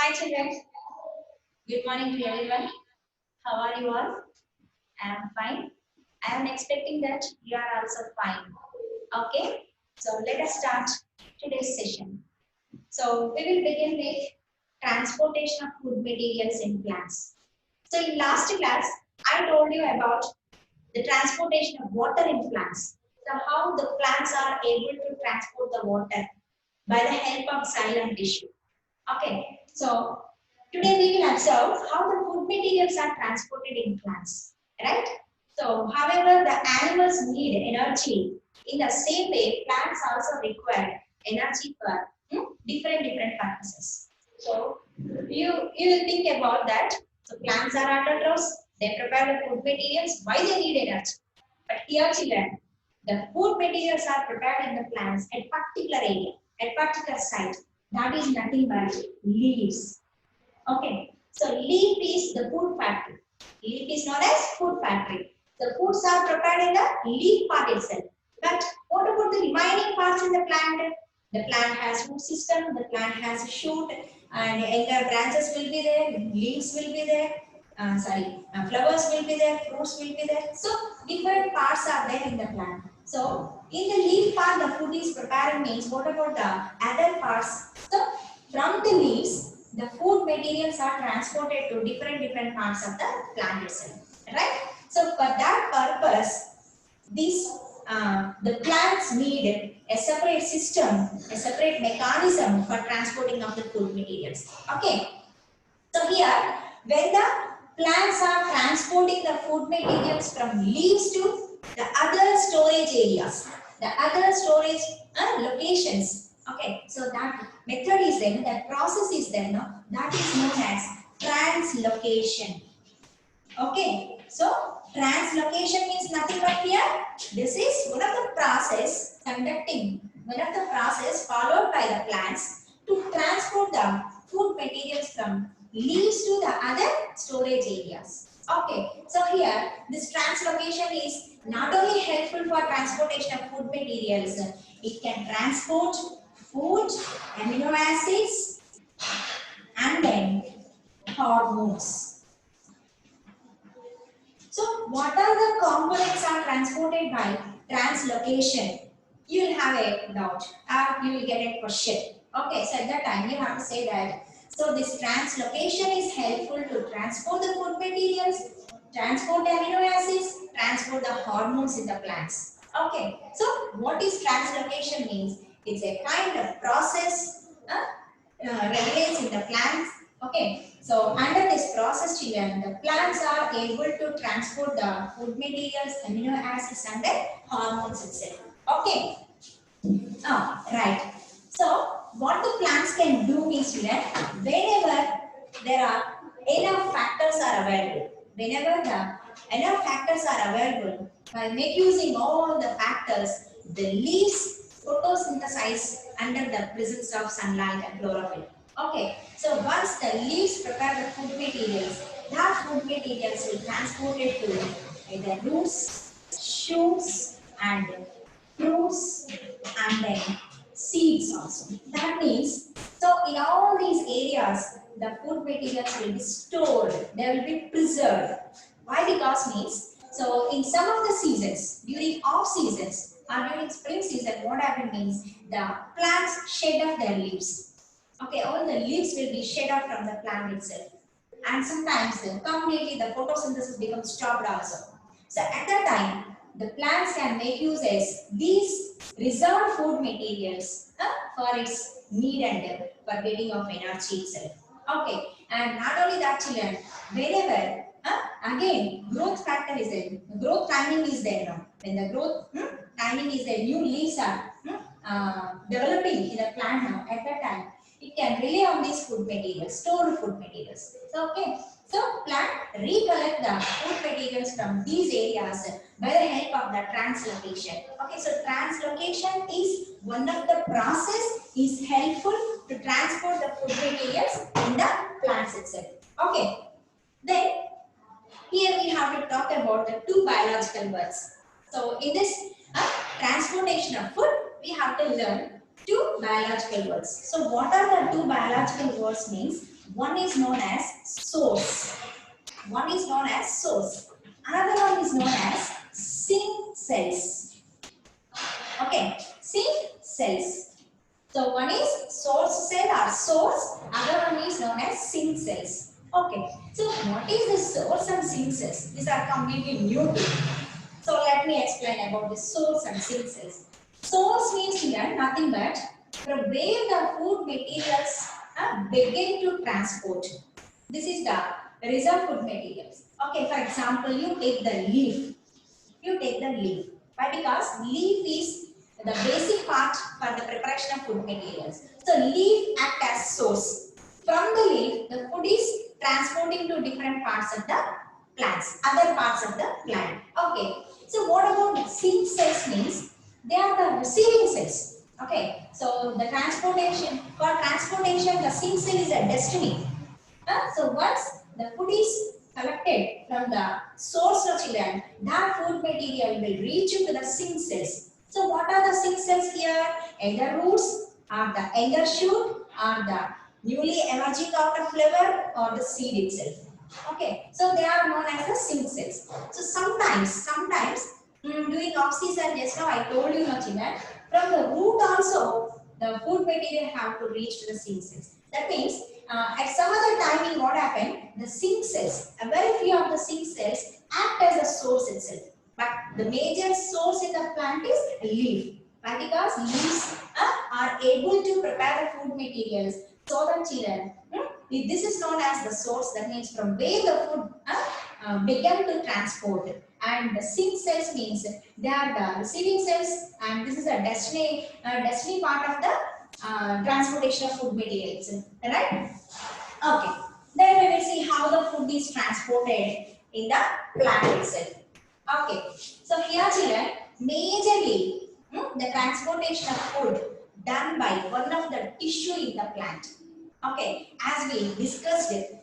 Hi children, good morning to everyone. How are you all? I am fine. I am expecting that you are also fine. Okay, so let us start today's session. So we will begin with transportation of food materials in plants. So in last class, I told you about the transportation of water in plants. So how the plants are able to transport the water by the help of xylem tissue. Okay, so today we will observe how the food materials are transported in plants, right? So, however, the animals need energy. In the same way, plants also require energy for different purposes. So, you will think about that. So, plants are autotrophs. They prepare the food materials. Why they need energy? But here, children, the food materials are prepared in the plants at particular area, at particular site. That is nothing but leaves. Okay, so leaf is the food factory. Leaf is known as food factory. The foods are prepared in the leaf part itself. But what about the remaining parts in the plant? The plant has root system, the plant has a shoot, and younger branches will be there, leaves will be there, flowers will be there, fruits will be there. So different parts are there in the plant. So in the leaf part, the food is prepared means what about the other parts? So from the leaves, the food materials are transported to different parts of the plant itself, right? So for that purpose, these the plants need a separate system, a separate mechanism for transporting of the food materials. Okay. So here, when the plants are transporting the food materials from leaves to the other storage areas, the other storage locations. Okay, so that method is there, that process is there, no? That is known as translocation. Okay, so translocation means nothing but here. This is one of the process followed by the plants to transport the food materials from leaves to the other storage areas. Okay, so here this translocation is not only helpful for transportation of food materials, it can transport food, amino acids, and then hormones. So what are the components are transported by translocation? You will have a doubt or you will get a question. Okay, so at that time you have to say that. So this translocation is helpful to transport the food materials, transport the amino acids, transport the hormones in the plants. Okay, so what is translocation means? It's a kind of process regulates in the plants. Okay, so under this process, children, the plants are able to transport the food materials, amino acids, and the hormones itself. Okay, right. So, what the plants can do means, children, whenever there are enough factors are available, whenever the enough factors are available, by using all the factors, the leaves photosynthesize under the presence of sunlight and chlorophyll. Okay, so once the leaves prepare the food materials, that food materials will transport it to either roots, shoots, and fruits, and then seeds also. That means, so in all these areas, the food materials will be stored, they will be preserved. Why? Because means, so in some of the seasons, during off seasons or during spring season, what happens means the plants shed off their leaves. Okay, all the leaves will be shed off from the plant itself. And sometimes completely the photosynthesis becomes stopped also. So at that time, the plants can make use as these reserved food materials for its need and for getting of energy itself. Okay, and not only that, children, whenever again growth factor is there, growth timing is there now. When the growth timing is there, new leaves are developing in the plant now. At that time, it can rely on these food materials, stored food materials. So okay, so plant recollect the food materials from these areas by the help of the translocation. Okay, so translocation is one of the process is helpful to transport the food materials in the plants itself. Okay, then here we have to talk about the two biological births. So in this transportation of food, we have to learn two biological biological words. So what are the two biological words means? One is known as source. One is known as source. Another one is known as sink cells. Okay, sink cells. So one is source cell or source, other one is known as sink cells. Okay, so what is the source and sink cells? These are completely new to me. So let me explain about the source and sink cells. Source means here nothing but from where the food materials begin to transport. This is the reserve food materials. Okay, for example, you take the leaf. You take the leaf. Why? Because leaf is the basic part for the preparation of food materials. So leaf act as source. From the leaf, the food is transporting to different parts of the plants, other parts of the plant. Okay. So what about seed cells means? They are the receiving cells. Okay. So the transportation, for transportation, the seed cell is a destiny. So once the food is collected from the source of children, that food material will reach to the sink cells. So what are the sink cells here? Either roots, or the younger shoot, or the newly emerging out of flower, or the seed itself. Okay, so they are known as the sink cells. So sometimes during off season, just now I told you much that from the root also the food material have to reach to the sink cells. That means at some other timing what happened, the sink cells, a very few of the sink cells act as a source itself. But the major source in the plant is leaf. Why? Because leaves are able to prepare the food materials so that children, this is known as the source, that means from where the food began to transport. And the sink cells means they are the receiving cells, and this is a destiny part of the transportation of food materials. Right? Okay. Then we will see how the food is transported in the plant itself. Okay. So here children, majorly the transportation of food done by one of the tissue in the plant. Okay. As we discussed it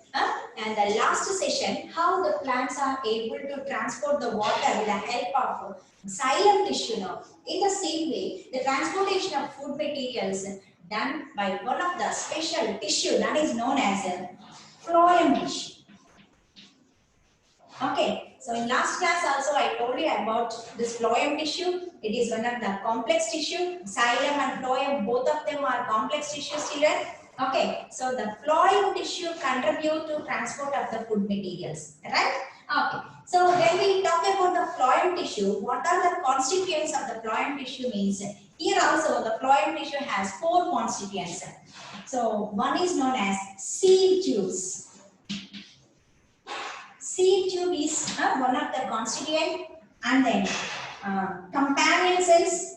and the last session, how the plants are able to transport the water with the help of xylem tissue now. In the same way, the transportation of food materials done by one of the special tissue that is known as a phloem tissue. Okay, so in last class also I told you about this phloem tissue. It is one of the complex tissue. Xylem and phloem, both of them are complex tissues, children. Okay, so the phloem tissue contribute to transport of the food materials, right? Okay, so when we talk about the phloem tissue, what are the constituents of the phloem tissue means? Here also the phloem tissue has 4 constituents. So one is known as seed tubes. Seed tube is one of the constituent, and then companion cells,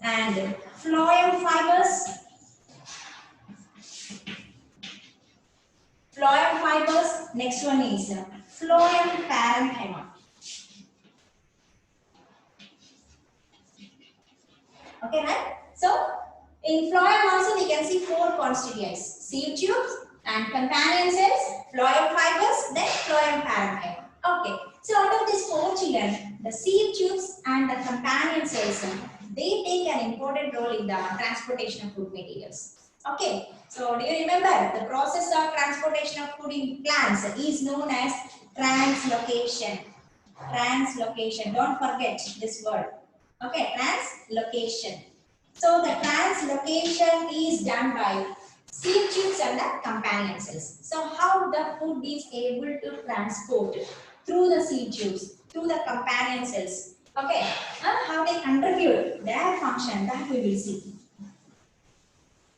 and phloem fibers. Next one is phloem parenchyma. Okay, right? So in phloem also we can see 4 constituents: seed tubes and companion cells, phloem fibers, then phloem parenchyma. Okay. So out of these 4 children, the seed tubes and the companion cells, they take an important role in the transportation of food materials. Okay. So do you remember the process of transportation of food in plants is known as translocation. Translocation. Don't forget this word. Okay, translocation. So the translocation is done by seed tubes and the companion cells. So how the food is able to transport through the seed tubes, through the companion cells. Okay, how they contribute their function, that we will see.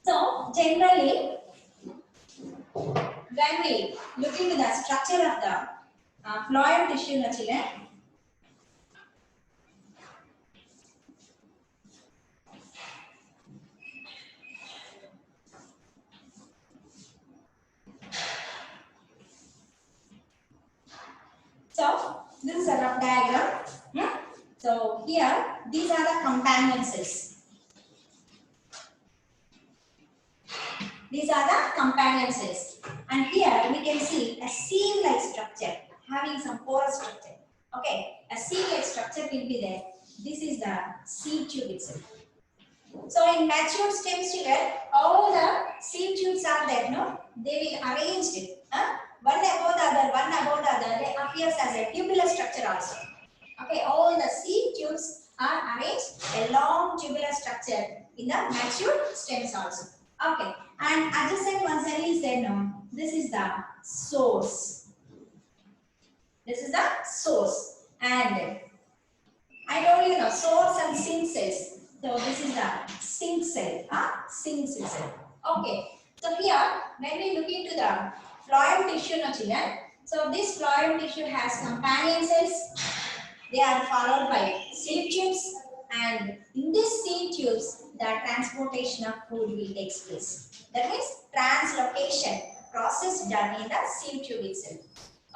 So generally, when we look into the structure of the phloem tissue, children, so this is a rough diagram. So here, these are the companion cells. These are the companion cells. And here we can see a sieve-like structure having some porous structure. Okay, a seed-like structure will be there. This is the seed tube itself. So in mature stem cell, all the seed tubes are there, no? They will arrange it. One above the other, one above the other. They appears as a tubular structure also. Okay, all the seed tubes are arranged a long tubular structure in the mature stems also. Okay, and adjacent one cell is there, no? This is the source. This is the source. And I told you, no, source and sink cells. So this is the sink cell. Sink cell. Okay. So here, when we look into the phloem tissue, no children. So this phloem tissue has companion cells. They are followed by seed tubes, and in these seed tubes, the transportation of food will take place. That means translocation process done in the seed tube itself.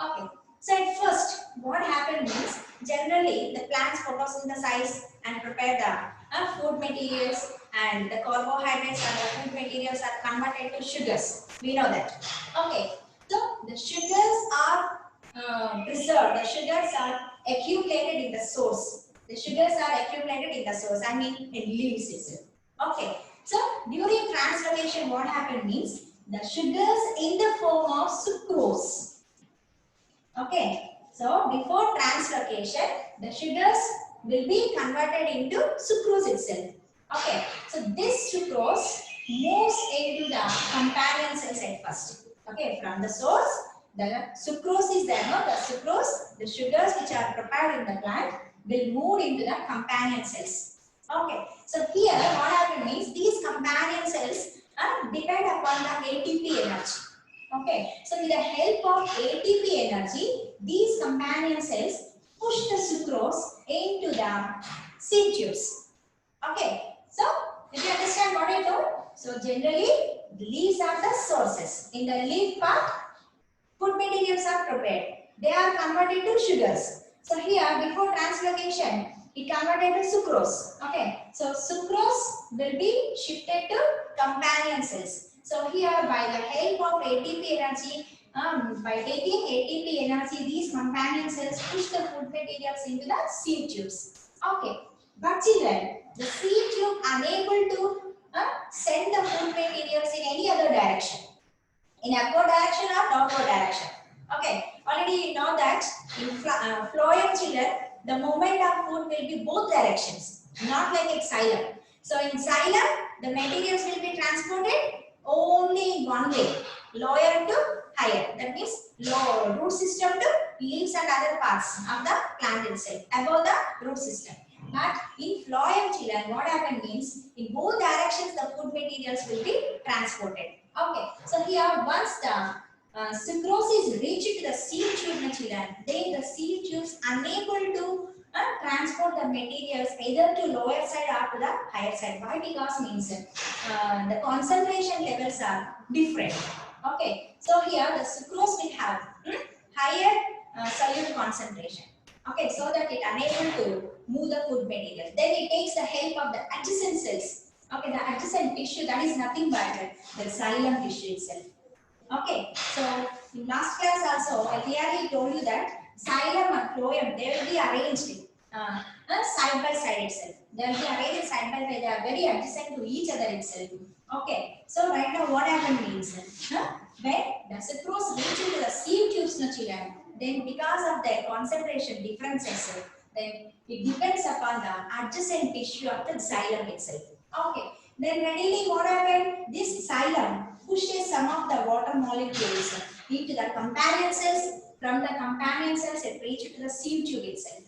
Okay. So at first, what happened means generally the plants photosynthesize and prepare the food materials, and the carbohydrates and the food materials are converted to sugars. We know that. Okay. So the sugars are preserved. The sugars are accumulated in the source. The sugars are accumulated in the source. I mean in leaves itself. Okay. So during translocation, what happened means the sugars in the form of sucrose. Okay, so before translocation, the sugars will be converted into sucrose itself. Okay, so this sucrose moves into the companion cells at first. Okay, from the source, the sucrose is there. No, the sucrose, the sugars which are prepared in the plant will move into the companion cells. Okay, so here what happened means these companion cells depend upon the ATP energy. Okay, so with the help of ATP energy, these companion cells push the sucrose into the seed tubes. Okay, so did you understand what I told? So generally, the leaves are the sources. In the leaf part, food materials are prepared. They are converted to sugars. So here, before translocation, it converted to sucrose. Okay, so sucrose will be shifted to companion cells. So here, by the help of ATP energy, by taking ATP energy, these companion cells push the food materials into the seed tubes. Okay, but children, the seed tube unable to send the food materials in any other direction, in upward direction or downward direction. Okay, already you know that in phloem children, the movement of food will be both directions, not like in xylem. So in xylem, the materials will be transported only in one way, lower to higher. That means low root system to leaves and other parts of the plant itself, above the root system. But in phloem children, what happens means in both directions the food materials will be transported. Okay, so here once the sucrose is reached to the seed tube, children, then the seed tubes unable to transport the materials either to lower side or to the higher side. Why? Because means the concentration levels are different. Okay, so here the sucrose will have higher solute concentration. Okay, so that it unable to move the food material. Then it takes the help of the adjacent cells. Okay, the adjacent tissue, that is nothing but the xylem tissue itself. Okay, so in last class also I clearly told you that xylem and phloem, they will be arranged side by side itself. They will be arranged side by side. They are very adjacent to each other itself. Okay, so right now what happened means when the sucrose reaches to the seed tubes, no children, then because of their concentration differences, then it depends upon the adjacent tissue of the xylem itself. Okay, then readily what happened? This xylem pushes some of the water molecules into the companion cells. From the companion cells, it reaches to the seed tube itself.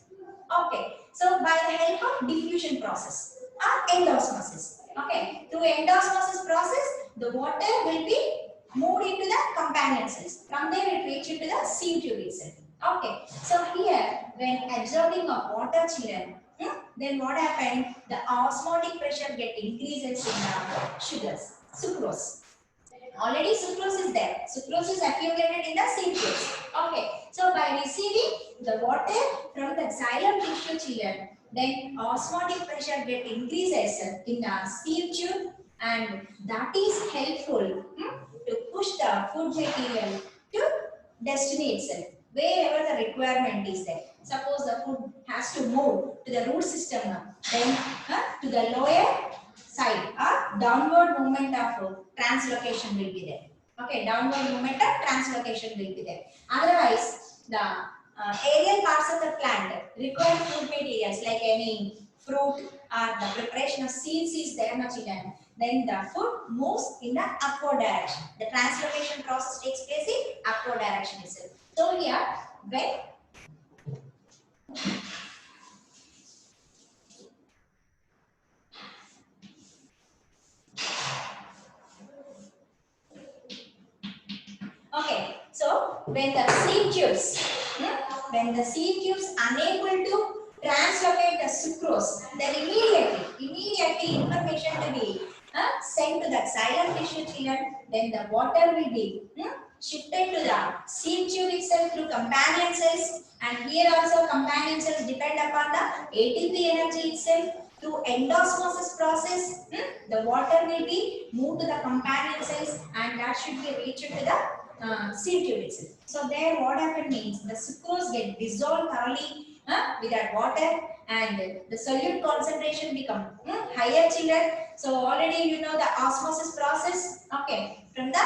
Okay, so by the help of diffusion process or endosmosis. Okay, through endosmosis process, the water will be moved into the companion cells. From there, it reaches to the seed tube itself. Okay, so here, when absorbing of water, children, then what happened? The osmotic pressure get increases in the sugars, sucrose. Already sucrose is there. Sucrose is accumulated in the seed tubes. Okay, so by receiving the water from the xylem tissue, children, then osmotic pressure get increases in the seed tube, and that is helpful to push the food material to destiny itself. wherever the requirement is there. Suppose the food has to move to the root system, then to the lower side, downward movement of translocation will be there. Okay, downward movement of translocation will be there. Otherwise, the aerial parts of the plant require food materials like any fruit or the preparation of seeds is there much in, then the food moves in the upward direction. The translocation process takes place in upward direction itself. So here, when okay, so when the seed tubes, when the seed tubes unable to translocate the sucrose, then immediately information to be sent to the xylem tissue children, then the water will be shifted to the seed tube itself through companion cells, and here also companion cells depend upon the ATP energy itself. Through endosmosis process, the water will be moved to the companion cells and that should be reached to the seed tube itself. So there what happened means the sucrose get dissolved thoroughly with that water and the solute concentration become higher children. So already you know the osmosis process. Okay, from the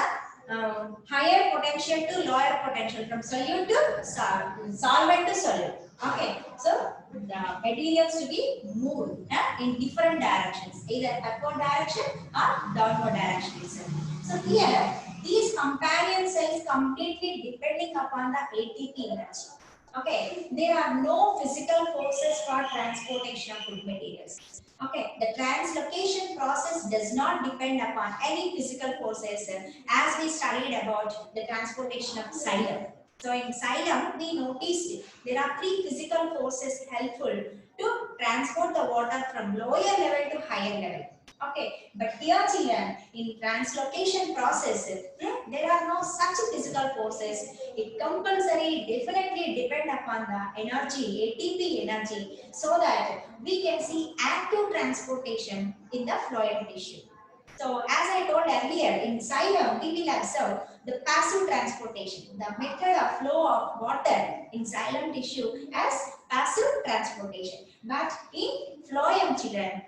higher potential to lower potential, from solute to solvent to solute. Okay, so the materials to be moved in different directions, either upward direction or downward direction itself. So here, these companion cells completely depending upon the ATP energy. Okay, there are no physical forces for transportation of food materials. Okay, the translocation process does not depend upon any physical forces as we studied about the transportation of xylem. So in xylem, we noticed there are three physical forces helpful to transport the water from lower level to higher level. Okay, but here children, in translocation process, there are no such physical forces. It compulsory definitely depend upon the energy, ATP energy, so that we can see active transportation in the phloem tissue. So as I told earlier, in xylem we will observe the passive transportation, the method of flow of water in xylem tissue as passive transportation. But in phloem children,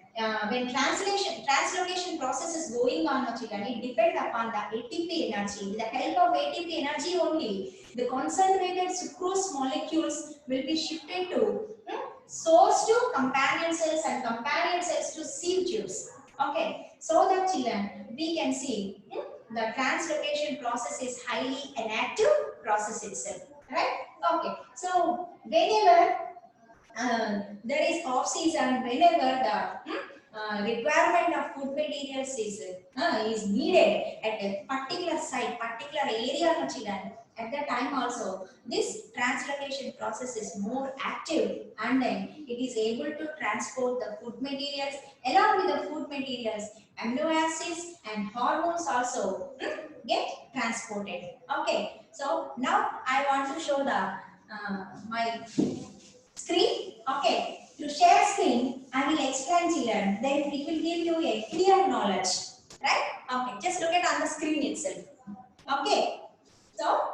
when translocation process is going on children, it depends upon the ATP energy. With the help of ATP energy only, the concentrated sucrose molecules will be shifted to source to companion cells and companion cells to sieve tubes. Okay, so that children we can see the translocation process is highly an active process itself, right? Okay, so whenever there is off season, whenever the requirement of food materials is needed at a particular site, particular area of children, at that time also this translocation process is more active and then it is able to transport the food materials. Along with the food materials, amino acids and hormones also get transported. Okay, so now I want to show the my screen. Okay, to share screen, I will explain children. Then it will give you a clear knowledge, right? Okay, just look at on the screen itself. Okay, so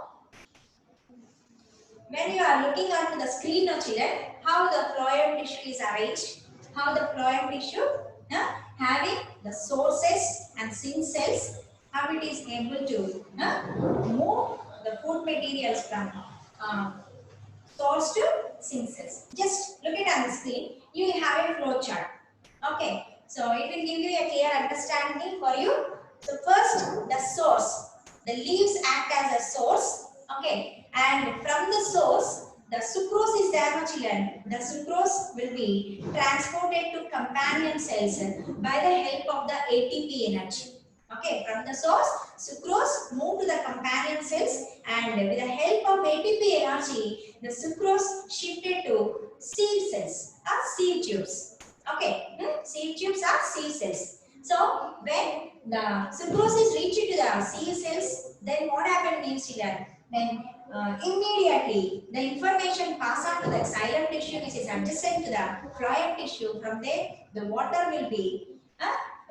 when you are looking onto the screen of children, how the phloem tissue is arranged, how the phloem tissue having the sources and sink cells, how it is able to move the food materials from source to sink cells. Just look at on the screen, you will have a flow chart. Okay, so it will give you a clear understanding for you. So first, the source. The leaves act as a source. Okay, and from the source, the sucrose is there, my children. The sucrose will be transported to companion cells by the help of the ATP energy. Okay, from the source, sucrose move to the companion cells and with the help of ATP energy, the sucrose shifted to sieve cells or sieve tubes. Okay, sieve tubes are sieve cells. So when the sucrose is reached to the sieve cells, then what happens means children? Then immediately the information pass on to the xylem tissue which is adjacent to the phloem tissue. From there, the water will be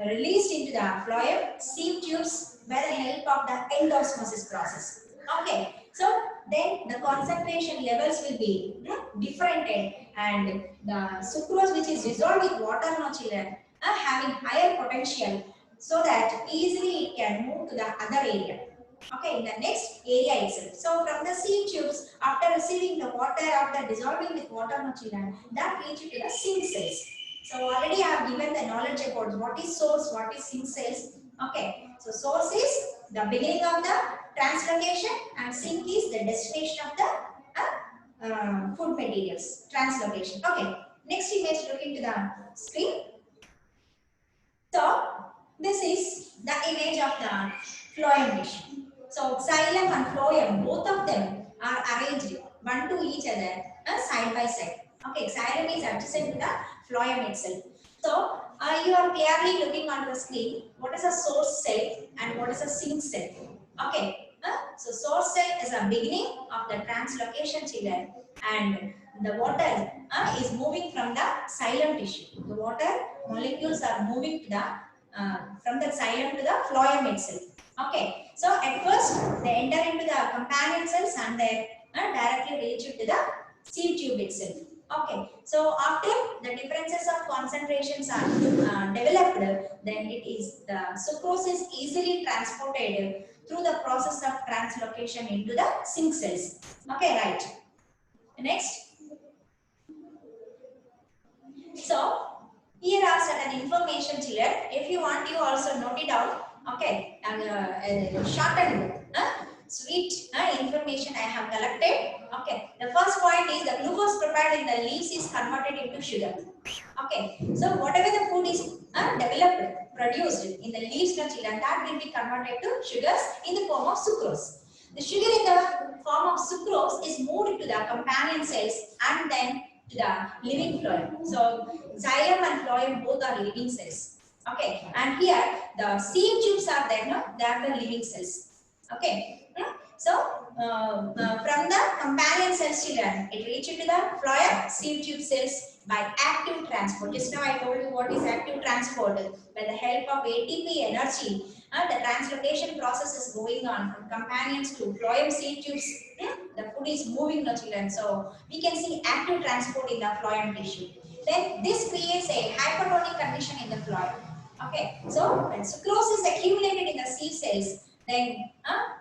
released into the phloem sieve tubes by the help of the endosmosis process. Okay, so then the concentration levels will be different, and the sucrose which is dissolved with water no children having higher potential, so that easily it can move to the other area. Okay, in the next area itself. So from the seed tubes, after receiving the water, after dissolving with water no children, that reach to the sink cells. So already I have given the knowledge about what is source, what is sink cells. Okay, so source is the beginning of the translocation, and sink is the destination of the food materials translocation. Okay, next image, look into the screen. So this is the image of the phloem tissue. So xylem and phloem, both of them are arranged one to each other side by side. Okay, xylem is adjacent to the phloem itself. So you are clearly looking on the screen what is a source cell and what is a sink cell. Okay, so source cell is a beginning of the translocation children, and the water is moving from the xylem tissue. The water molecules are moving to the from the xylem to the phloem itself. Okay, so at first they enter into the companion cells and they directly reach to the seed tube itself. Okay, so after the differences of concentrations are developed, then it is the sucrose is easily transported through the process of translocation into the sink cells. Okay, right. Next. So here are certain information children. If you want, you also note it down. Okay, and short and sweet information I have collected. Okay, the first point is the glucose prepared in the leaves is converted into sugar. Okay, so whatever the food is developed, produced in the leaves of children, that will be converted to sugars in the form of sucrose. The sugar in the form of sucrose is moved to the companion cells and then to the living phloem. So xylem and phloem both are living cells. Okay, and here the seed tubes are there, no? They are the living cells. Okay, so from the companion cells children, it reaches to the phloem seed tube cells by active transport. Just now I told you what is active transport. By the help of ATP energy, the translocation process is going on from companions to phloem seed tubes. The food is moving, no children. So we can see active transport in the phloem tissue. Then this creates a hypertonic condition in the phloem. Okay, so when sucrose is accumulated in the seed cells, then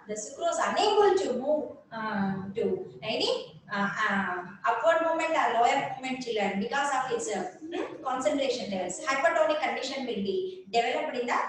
the sucrose unable to move to any upward movement or lower movement children because of its concentration levels. Hypertonic condition will be developed in the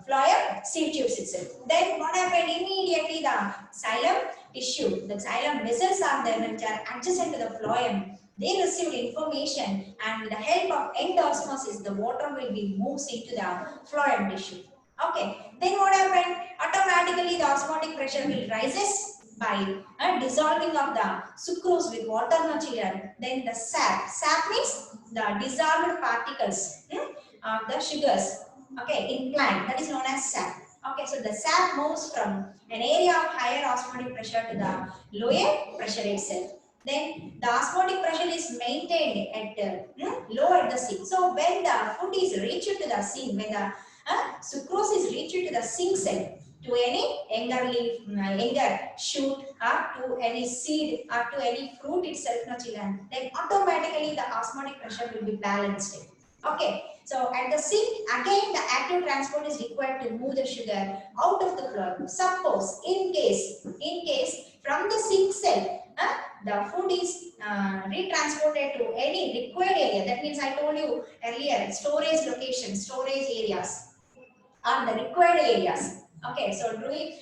phloem seed tubes itself. Then what happened immediately? The xylem tissue, the xylem vessels are there which are adjacent to the phloem. They received information, and with the help of end osmosis, the water will be moves into the phloem tissue. Okay, then what happened? Automatically the osmotic pressure will rises by dissolving of the sucrose with water, no children. Then the sap. Sap means the dissolved particles of the sugars. Okay, in plant, that is known as sap. Okay, so the sap moves from an area of higher osmotic pressure to the lower pressure itself. Then the osmotic pressure is maintained at low at the sink. So when the food is reached to the sink, when the sucrose is reached to the sink cell, to any younger leaf, younger shoot, or to any seed, or to any fruit itself, no children, then automatically the osmotic pressure will be balanced. Okay, so at the sink, again the active transport is required to move the sugar out of the phloem. Suppose, in case from the sink cell, the food is retransported to any required area. That means I told you earlier, storage location, storage areas are the required areas. Okay, so during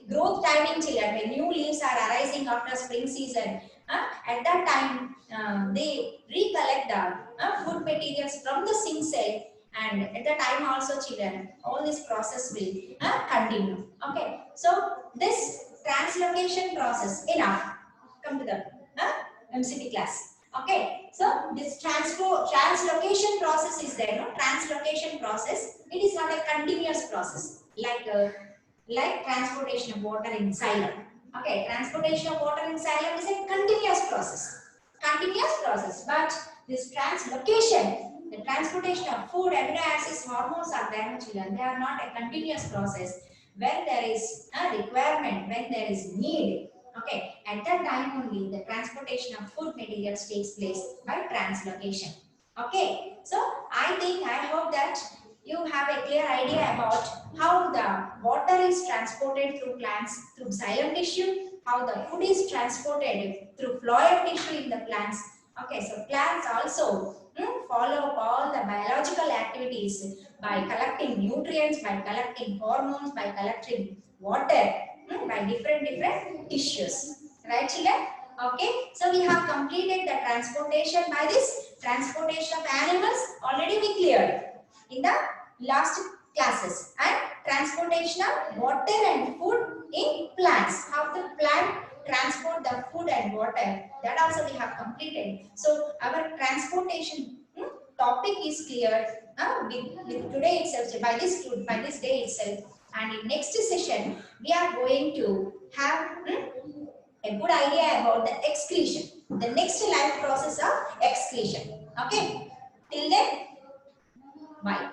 growth timing children, when new leaves are arising after spring season, at that time they recollect the food materials from the sink cell, and at the time also children, all this process will continue. Okay, so this translocation process, enough. Come to the MCT class. Okay, so this translocation process is there, no? Translocation process, it is not a continuous process like transportation of water in xylem. Okay, transportation of water in xylem is a continuous process. Continuous process, but this translocation, the transportation of food, amino acids, hormones are there, children. They are not a continuous process. when there is a requirement, when there is need. Okay, at that time only the transportation of food materials takes place by translocation. Okay, so I hope that you have a clear idea about how the water is transported through plants through xylem tissue, how the food is transported through phloem tissue in the plants. Okay, so plants also follow all the biological activities by collecting nutrients, by collecting hormones, by collecting water by different tissues. Right, children? Okay, so we have completed the transportation by this transportation of animals already we cleared in the last classes, and transportation of water and food in plants. How the plant transport the food and water, that also we have completed. So our transportation topic is clear with today itself, by this day itself. And in next session we are going to have a good idea about the excretion, the next life process of excretion. Okay, till then, bye.